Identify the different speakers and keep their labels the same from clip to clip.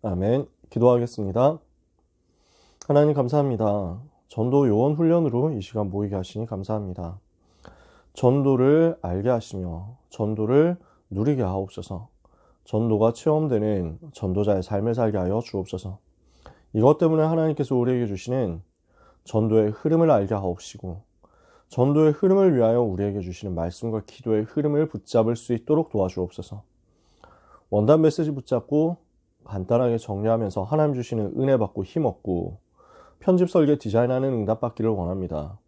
Speaker 1: 아멘. 기도하겠습니다. 하나님 감사합니다. 전도 요원 훈련으로 이 시간 모이게 하시니 감사합니다. 전도를 알게 하시며 전도를 누리게 하옵소서. 전도가 체험되는 전도자의 삶을 살게 하여 주옵소서. 이것 때문에 하나님께서 우리에게 주시는 전도의 흐름을 알게 하옵시고 전도의 흐름을 위하여 우리에게 주시는 말씀과 기도의 흐름을 붙잡을 수 있도록 도와주옵소서. 원단 메시지 붙잡고 간단하게 정리하면서 하나님 주시는 은혜 받고 힘 얻고 편집 설계 디자인하는 응답 받기를 원합니다.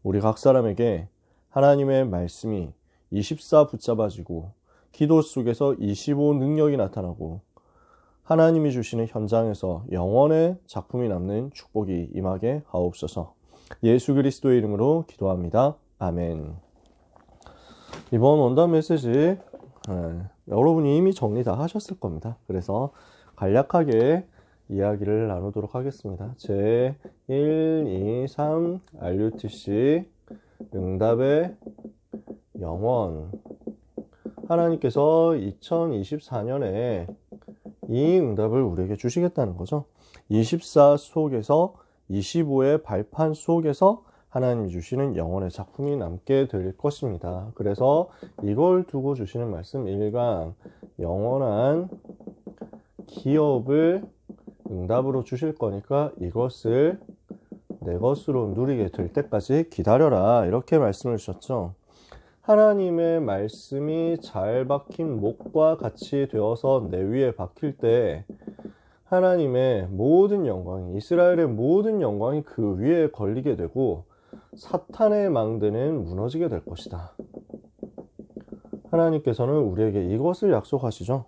Speaker 1: 우리 각 사람에게 하나님의 말씀이 24 붙잡아지고 기도 속에서 25 능력이 나타나고 하나님이 주시는 현장에서 영원의 작품이 남는 축복이 임하게 하옵소서. 예수 그리스도의 이름으로 기도합니다. 아멘. 이번 원단 메시지 여러분이 이미 정리 다 하셨을 겁니다. 그래서 간략하게 이야기를 나누도록 하겠습니다. 제 1, 2, 3 RUTC 응답의 영원. 하나님께서 2024년에 이 응답을 우리에게 주시겠다는 거죠. 24 속에서 25의 발판 속에서 하나님이 주시는 영원의 작품이 남게 될 것입니다. 그래서 이걸 두고 주시는 말씀 1강 영원한 기업을 응답으로 주실 거니까 이것을 내 것으로 누리게 될 때까지 기다려라, 이렇게 말씀을 주셨죠. 하나님의 말씀이 잘 박힌 목과 같이 되어서 내 위에 박힐 때 하나님의 모든 영광이, 이스라엘의 모든 영광이 그 위에 걸리게 되고 사탄의 망대는 무너지게 될 것이다. 하나님께서는 우리에게 이것을 약속하시죠.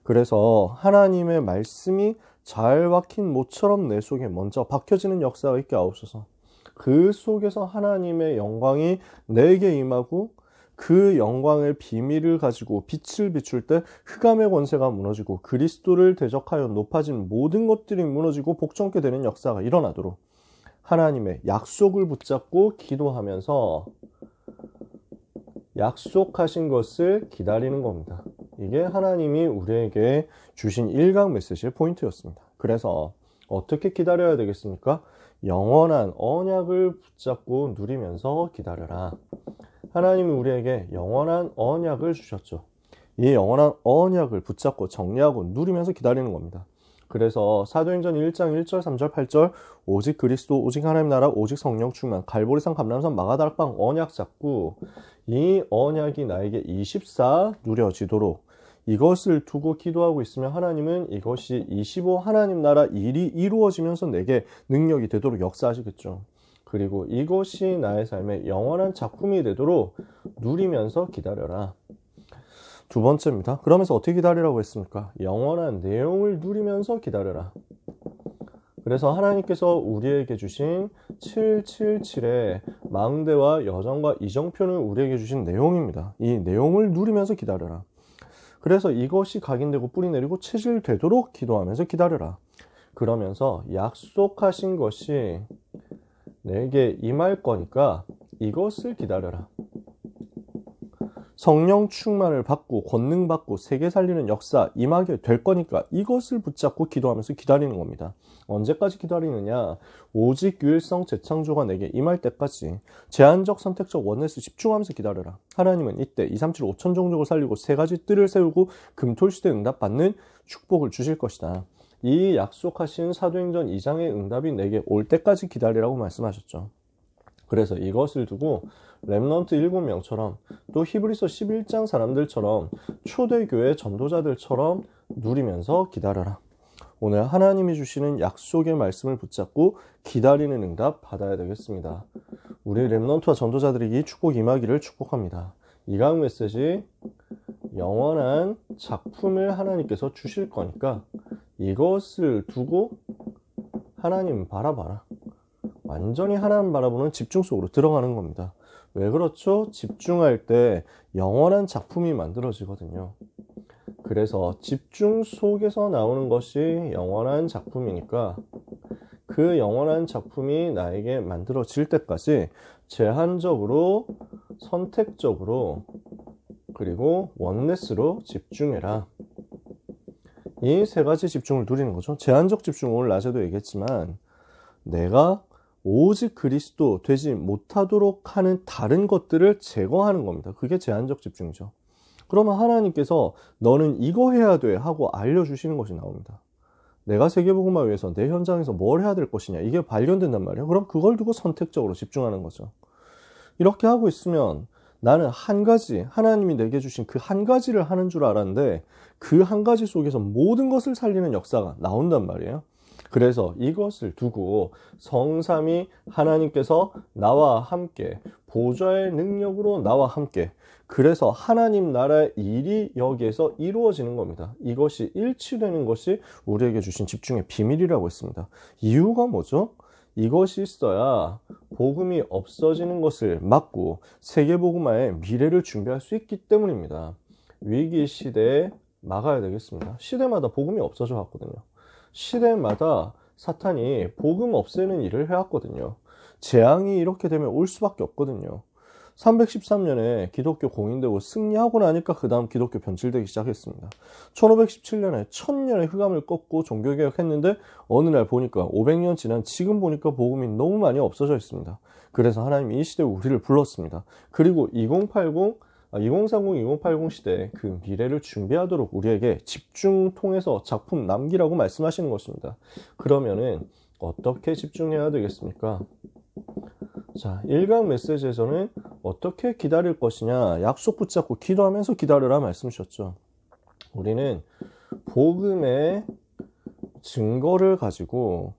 Speaker 1: 그래서 하나님의 말씀이 잘 박힌 못처럼 내 속에 먼저 박혀지는 역사가 있게 하옵소서. 그 속에서 하나님의 영광이 내게 임하고 그 영광의 비밀을 가지고 빛을 비출 때 흑암의 권세가 무너지고 그리스도를 대적하여 높아진 모든 것들이 무너지고 복종케 되는 역사가 일어나도록 하나님의 약속을 붙잡고 기도하면서 약속하신 것을 기다리는 겁니다. 이게 하나님이 우리에게 주신 1강 메시지의 포인트였습니다. 그래서 어떻게 기다려야 되겠습니까? 영원한 언약을 붙잡고 누리면서 기다려라. 하나님이 우리에게 영원한 언약을 주셨죠. 이 영원한 언약을 붙잡고 정리하고 누리면서 기다리는 겁니다. 그래서 사도행전 1장 1절 3절 8절 오직 그리스도 오직 하나님 나라 오직 성령 충만 갈보리산 감람산 마가다락방 언약 잡고 이 언약이 나에게 24 누려지도록 이것을 두고 기도하고 있으면 하나님은 이것이 25 하나님 나라 일이 이루어지면서 내게 능력이 되도록 역사하시겠죠. 그리고 이것이 나의 삶의 영원한 작품이 되도록 누리면서 기다려라. 두 번째입니다. 그러면서 어떻게 기다리라고 했습니까? 영원한 내용을 누리면서 기다려라. 그래서 하나님께서 우리에게 주신 777의 망대와 여정과 이정표는 우리에게 주신 내용입니다. 이 내용을 누리면서 기다려라. 그래서 이것이 각인되고 뿌리 내리고 체질되도록 기도하면서 기다려라. 그러면서 약속하신 것이 내게 임할 거니까 이것을 기다려라. 성령 충만을 받고 권능 받고 세계 살리는 역사 임하게 될 거니까 이것을 붙잡고 기도하면서 기다리는 겁니다. 언제까지 기다리느냐? 오직 유일성 재창조가 내게 임할 때까지 제한적 선택적 원네스 집중하면서 기다려라. 하나님은 이때 237 5천 종족을 살리고 세 가지 뜰을 세우고 금토일시대 응답 받는 축복을 주실 것이다. 이 약속하신 사도행전 2장의 응답이 내게 올 때까지 기다리라고 말씀하셨죠. 그래서 이것을 두고 렘넌트 7명처럼 또 히브리서 11장 사람들처럼 초대교회 전도자들처럼 누리면서 기다려라. 오늘 하나님이 주시는 약속의 말씀을 붙잡고 기다리는 응답 받아야 되겠습니다. 우리 렘넌트와 전도자들에게 이 축복 임하기를 축복합니다. 이강 메시지 영원한 작품을 하나님께서 주실 거니까 이것을 두고 하나님 바라봐라. 완전히 하나님 바라보는 집중 속으로 들어가는 겁니다. 왜 그렇죠? 집중할 때 영원한 작품이 만들어지거든요. 그래서 집중 속에서 나오는 것이 영원한 작품이니까 그 영원한 작품이 나에게 만들어질 때까지 제한적으로, 선택적으로, 그리고 원네스로 집중해라. 이 세 가지 집중을 누리는 거죠. 제한적 집중, 오늘 낮에도 얘기했지만 내가 오직 그리스도 되지 못하도록 하는 다른 것들을 제거하는 겁니다. 그게 제한적 집중이죠. 그러면 하나님께서 너는 이거 해야 돼 하고 알려주시는 것이 나옵니다. 내가 세계복음화 위해서 내 현장에서 뭘 해야 될 것이냐, 이게 발견된단 말이에요. 그럼 그걸 두고 선택적으로 집중하는 거죠. 이렇게 하고 있으면 나는 한 가지, 하나님이 내게 주신 그 한 가지를 하는 줄 알았는데 그 한 가지 속에서 모든 것을 살리는 역사가 나온단 말이에요. 그래서 이것을 두고 성삼위 하나님께서 나와 함께, 보좌의 능력으로 나와 함께, 그래서 하나님 나라의 일이 여기에서 이루어지는 겁니다. 이것이 일치되는 것이 우리에게 주신 집중의 비밀이라고 했습니다. 이유가 뭐죠? 이것이 있어야 복음이 없어지는 것을 막고 세계복음화의 미래를 준비할 수 있기 때문입니다. 위기 시대에 막아야 되겠습니다. 시대마다 복음이 없어져 왔거든요. 시대마다 사탄이 복음 없애는 일을 해왔거든요. 재앙이 이렇게 되면 올 수밖에 없거든요. 313년에 기독교 공인되고 승리하고 나니까 그 다음 기독교 변질되기 시작했습니다. 1517년에 1000년의 흑암을 꺾고 종교개혁했는데 어느 날 보니까 500년 지난 지금 보니까 복음이 너무 많이 없어져 있습니다. 그래서 하나님이 이 시대에 우리를 불렀습니다. 그리고 2030, 2030, 2080 시대에 그 미래를 준비하도록 우리에게 집중 통해서 작품 남기라고 말씀하시는 것입니다. 그러면은 어떻게 집중해야 되겠습니까? 자, 1강 메시지에서는 어떻게 기다릴 것이냐, 약속 붙잡고 기도하면서 기다려라 말씀 주셨죠. 우리는 복음의 증거를 가지고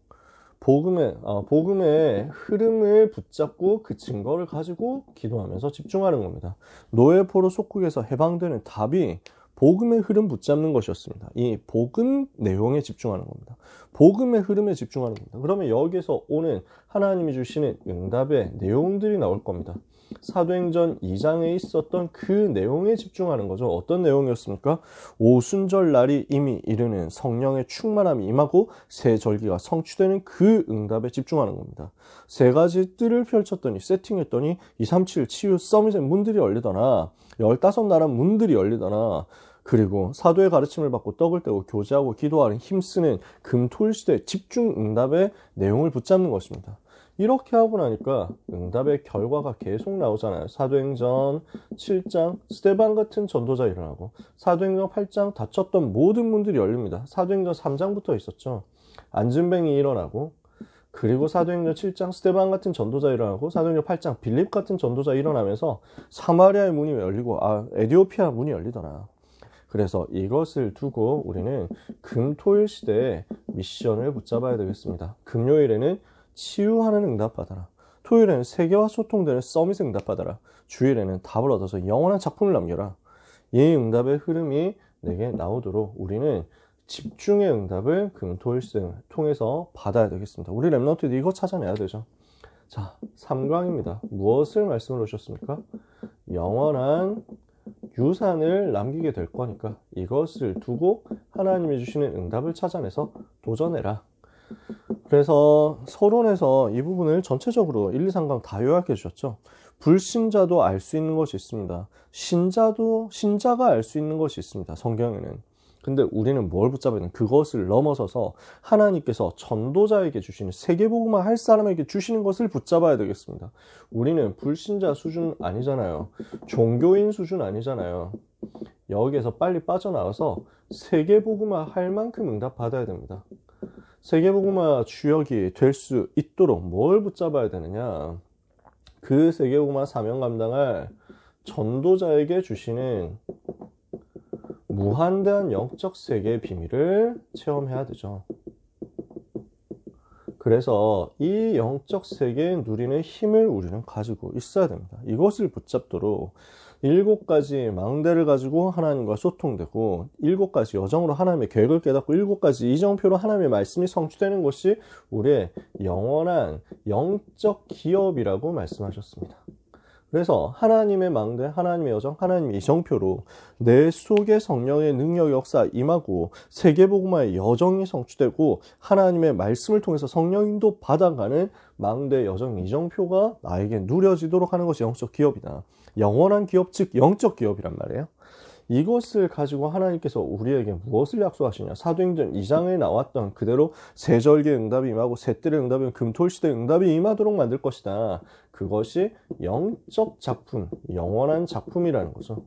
Speaker 1: 복음의 흐름을 붙잡고 그 증거를 가지고 기도하면서 집중하는 겁니다. 노예포로 속국에서 해방되는 답이 복음의 흐름 붙잡는 것이었습니다. 이 복음 내용에 집중하는 겁니다. 복음의 흐름에 집중하는 겁니다. 그러면 여기에서 오는 하나님이 주시는 응답의 내용들이 나올 겁니다. 사도행전 2장에 있었던 그 내용에 집중하는 거죠. 어떤 내용이었습니까? 오순절 날이 이미 이르는 성령의 충만함이 임하고 새 절기가 성취되는 그 응답에 집중하는 겁니다. 세 가지 뜰을 펼쳤더니 세팅했더니 237 치유 서밋의 문들이 열리더나 15나라 문들이 열리더나 그리고 사도의 가르침을 받고 떡을 떼고 교제하고 기도하는 힘쓰는 금토일 시대 집중 응답의 내용을 붙잡는 것입니다. 이렇게 하고 나니까 응답의 결과가 계속 나오잖아요. 사도행전 7장 스데반 같은 전도자 일어나고 사도행전 8장 닫혔던 모든 문들이 열립니다. 사도행전 3장부터 있었죠. 안진뱅이 일어나고 그리고 사도행전 7장 스데반 같은 전도자 일어나고 사도행전 8장 빌립 같은 전도자 일어나면서 사마리아의 문이 열리고 에디오피아 문이 열리더라. 그래서 이것을 두고 우리는 금토일 시대에 미션을 붙잡아야 되겠습니다. 금요일에는 치유하는 응답받아라. 토요일에는 세계와 소통되는 서밋 응답받아라. 주일에는 답을 얻어서 영원한 작품을 남겨라. 이 응답의 흐름이 내게 나오도록 우리는 집중의 응답을 금토일 시대를 통해서 받아야 되겠습니다. 우리 랩런트들이 이거 찾아내야 되죠. 자, 3강입니다. 무엇을 말씀을 하셨습니까? 영원한 유산을 남기게 될 거니까 이것을 두고 하나님이 주시는 응답을 찾아내서 도전해라. 그래서 서론에서 이 부분을 전체적으로 1, 2, 3강 다 요약해 주셨죠. 불신자도 알 수 있는 것이 있습니다. 신자가 알 수 있는 것이 있습니다. 성경에는. 근데 우리는 뭘 붙잡아야 되는 그것을 넘어서서 하나님께서 전도자에게 주시는 세계복음화 할 사람에게 주시는 것을 붙잡아야 되겠습니다. 우리는 불신자 수준 아니잖아요. 종교인 수준 아니잖아요. 여기에서 빨리 빠져나와서 세계복음화 할 만큼 응답받아야 됩니다. 세계복음화 주역이 될 수 있도록 뭘 붙잡아야 되느냐? 그 세계복음화 사명 감당할 전도자에게 주시는 무한대한 영적 세계의 비밀을 체험해야 되죠. 그래서 이 영적 세계에 누리는 힘을 우리는 가지고 있어야 됩니다. 이것을 붙잡도록 7가지 망대를 가지고 하나님과 소통되고 7가지 여정으로 하나님의 계획을 깨닫고 7가지 이정표로 하나님의 말씀이 성취되는 것이 우리의 영원한 영적 기업이라고 말씀하셨습니다. 그래서 하나님의 망대, 하나님의 여정, 하나님의 이정표로 내 속에 성령의 능력 역사 임하고 세계복음화의 여정이 성취되고 하나님의 말씀을 통해서 성령 인도 받아가는 망대, 여정, 이정표가 나에게 누려지도록 하는 것이 영적 기업이다. 영원한 기업, 즉 영적 기업이란 말이에요. 이것을 가지고 하나님께서 우리에게 무엇을 약속하시냐? 사도행전 2장에 나왔던 그대로 세절기의 응답이 임하고 셋들의 응답이 금토일시대의 응답이 임하도록 만들 것이다. 그것이 영적 작품, 영원한 작품이라는 거죠.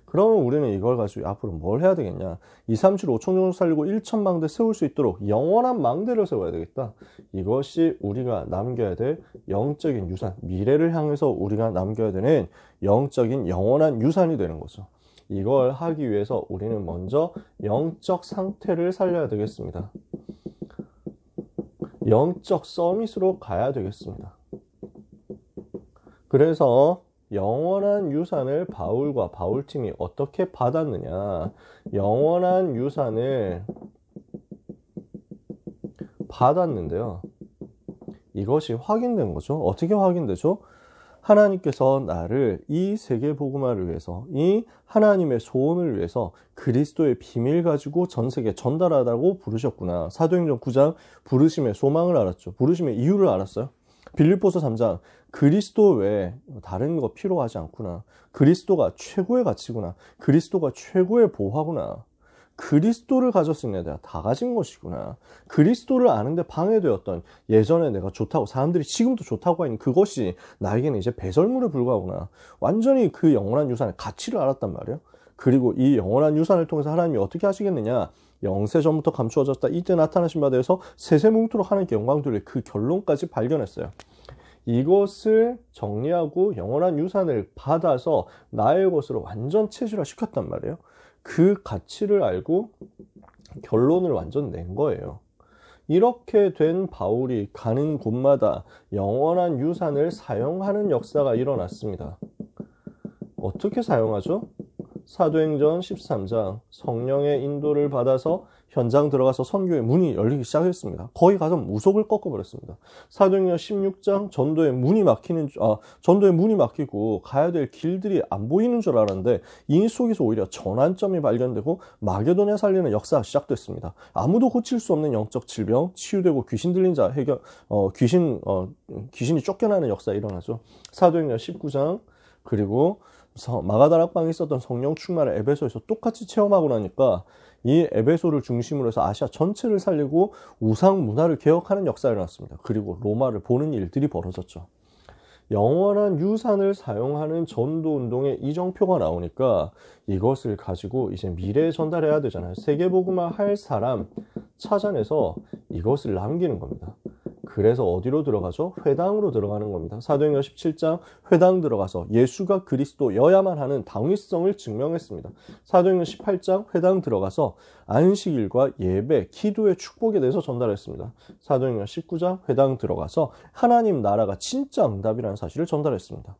Speaker 1: 그러면 우리는 이걸 가지고 앞으로 뭘 해야 되겠냐? 2, 3, 7, 5천 정도 살리고 1천 망대 세울 수 있도록 영원한 망대를 세워야 되겠다. 이것이 우리가 남겨야 될 영적인 유산, 미래를 향해서 우리가 남겨야 되는 영적인 영원한 유산이 되는 거죠. 이걸 하기 위해서 우리는 먼저 영적 상태를 살려야 되겠습니다. 영적 서밋으로 가야 되겠습니다. 그래서 영원한 유산을 바울과 바울팀이 어떻게 받았느냐? 영원한 유산을 받았는데요. 이것이 확인된 거죠. 어떻게 확인되죠? 하나님께서 나를 이 세계 복음화를 위해서, 이 하나님의 소원을 위해서 그리스도의 비밀 가지고 전 세계에 전달하라고 부르셨구나. 사도행전 9장 부르심의 소망을 알았죠. 부르심의 이유를 알았어요. 빌립보서 3장 그리스도 외에 다른 거 필요하지 않구나. 그리스도가 최고의 가치구나. 그리스도가 최고의 보화구나. 그리스도를 가졌으니 내가 다 가진 것이구나. 그리스도를 아는데 방해되었던 예전에 내가 좋다고 사람들이 지금도 좋다고 하는 그것이 나에게는 이제 배설물에 불과하구나. 완전히 그 영원한 유산의 가치를 알았단 말이에요. 그리고 이 영원한 유산을 통해서 하나님이 어떻게 하시겠느냐? 영세전부터 감추어졌다 이때 나타나신 바 되어서 세세뭉토록 하나님께 영광 돌릴 그 결론까지 발견했어요. 이것을 정리하고 영원한 유산을 받아서 나의 것으로 완전 체질화 시켰단 말이에요. 그 가치를 알고 결론을 완전 낸 거예요. 이렇게 된 바울이 가는 곳마다 영원한 유산을 사용하는 역사가 일어났습니다. 어떻게 사용하죠? 사도행전 13장 성령의 인도를 받아서 현장 들어가서 선교의 문이 열리기 시작했습니다. 거기 가서 무속을 꺾어버렸습니다. 사도행전 16장 전도의 문이 막히고 가야 될 길들이 안 보이는 줄 알았는데 이 속에서 오히려 전환점이 발견되고 마게도냐 살리는 역사가 시작됐습니다. 아무도 고칠 수 없는 영적 질병 치유되고 귀신 들린 자 귀신이 쫓겨나는 역사가 일어나죠. 사도행전 19장 그리고 마가다락방에 있었던 성령 충만을 에베소에서 똑같이 체험하고 나니까 이 에베소를 중심으로 해서 아시아 전체를 살리고 우상 문화를 개혁하는 역사가 일어났습니다. 그리고 로마를 보는 일들이 벌어졌죠. 영원한 유산을 사용하는 전도운동의 이정표가 나오니까 이것을 가지고 이제 미래에 전달해야 되잖아요. 세계복음화 할 사람 찾아내서 이것을 남기는 겁니다. 그래서 어디로 들어가죠? 회당으로 들어가는 겁니다. 사도행전 17장 회당 들어가서 예수가 그리스도여야만 하는 당위성을 증명했습니다. 사도행전 18장 회당 들어가서 안식일과 예배, 기도의 축복에 대해서 전달했습니다. 사도행전 19장 회당 들어가서 하나님 나라가 진짜 응답이라는 사실을 전달했습니다.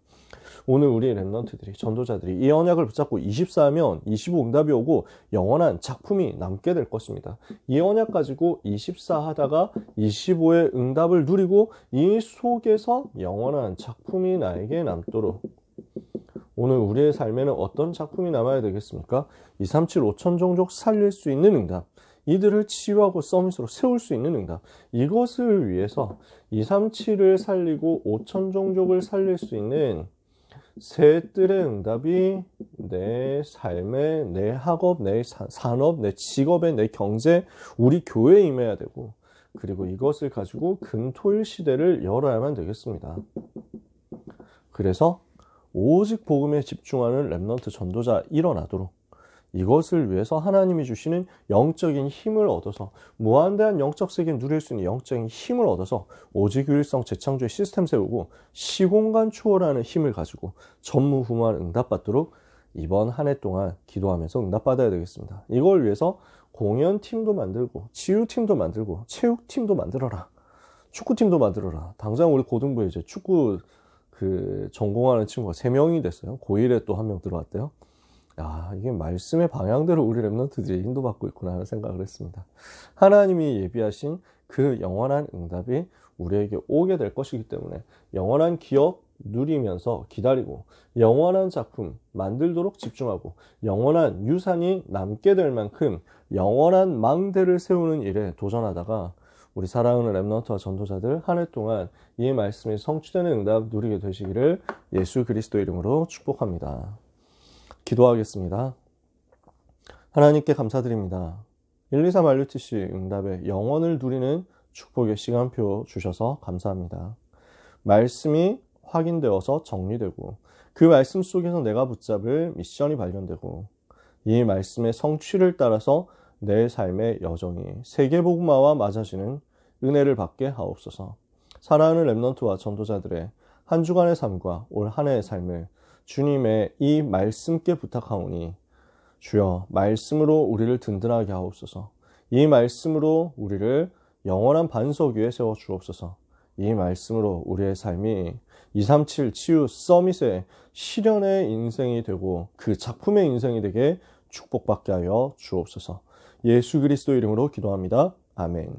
Speaker 1: 오늘 우리 랩런트들이 전도자들이 이 언약을 붙잡고 24하면 25 응답이 오고 영원한 작품이 남게 될 것입니다. 이 언약 가지고 24 하다가 25의 응답을 누리고 이 속에서 영원한 작품이 나에게 남도록 오늘 우리의 삶에는 어떤 작품이 남아야 되겠습니까? 2, 3, 7, 5천 종족 살릴 수 있는 응답, 이들을 치유하고 서밋으로 세울 수 있는 응답, 이것을 위해서 2, 3, 7을 살리고 5천 종족을 살릴 수 있는 셋들의 응답이 내 삶에, 내 학업, 내 산업, 내 직업에, 내 경제, 우리 교회에 임해야 되고, 그리고 이것을 가지고 금토일 시대를 열어야만 되겠습니다. 그래서 오직 복음에 집중하는 랩넌트 전도자 일어나도록 이것을 위해서 하나님이 주시는 영적인 힘을 얻어서 무한대한 영적 세계를 누릴 수 있는 영적인 힘을 얻어서 오직 유일성 재창조의 시스템 세우고 시공간 초월하는 힘을 가지고 전무후무한 응답받도록 이번 한 해 동안 기도하면서 응답받아야 되겠습니다. 이걸 위해서 공연팀도 만들고 치유팀도 만들고 체육팀도 만들어라. 축구팀도 만들어라. 당장 우리 고등부에 이제 축구 전공하는 친구가 3명이 됐어요. 고1에 또 1명 들어왔대요. 야, 이게 말씀의 방향대로 우리 랩런트들이 인도받고 있구나 하는 생각을 했습니다. 하나님이 예비하신 그 영원한 응답이 우리에게 오게 될 것이기 때문에 영원한 기업 누리면서 기다리고 영원한 작품 만들도록 집중하고 영원한 유산이 남게 될 만큼 영원한 망대를 세우는 일에 도전하다가 우리 사랑하는 랩넌트와 전도자들 한 해 동안 이 말씀이 성취되는 응답 누리게 되시기를 예수 그리스도 이름으로 축복합니다. 기도하겠습니다. 하나님께 감사드립니다. 123 RUTC 응답에 영원을 누리는 축복의 시간표 주셔서 감사합니다. 말씀이 확인되어서 정리되고 그 말씀 속에서 내가 붙잡을 미션이 발견되고 이 말씀의 성취를 따라서 내 삶의 여정이 세계복음화와 맞아지는 은혜를 받게 하옵소서. 사랑하는 렘넌트와 전도자들의 한 주간의 삶과 올 한 해의 삶을 주님의 이 말씀께 부탁하오니 주여 말씀으로 우리를 든든하게 하옵소서. 이 말씀으로 우리를 영원한 반석 위에 세워 주옵소서. 이 말씀으로 우리의 삶이 237 치유 서밋의 실현의 인생이 되고 그 작품의 인생이 되게 축복받게 하여 주옵소서. 예수 그리스도 이름으로 기도합니다. 아멘.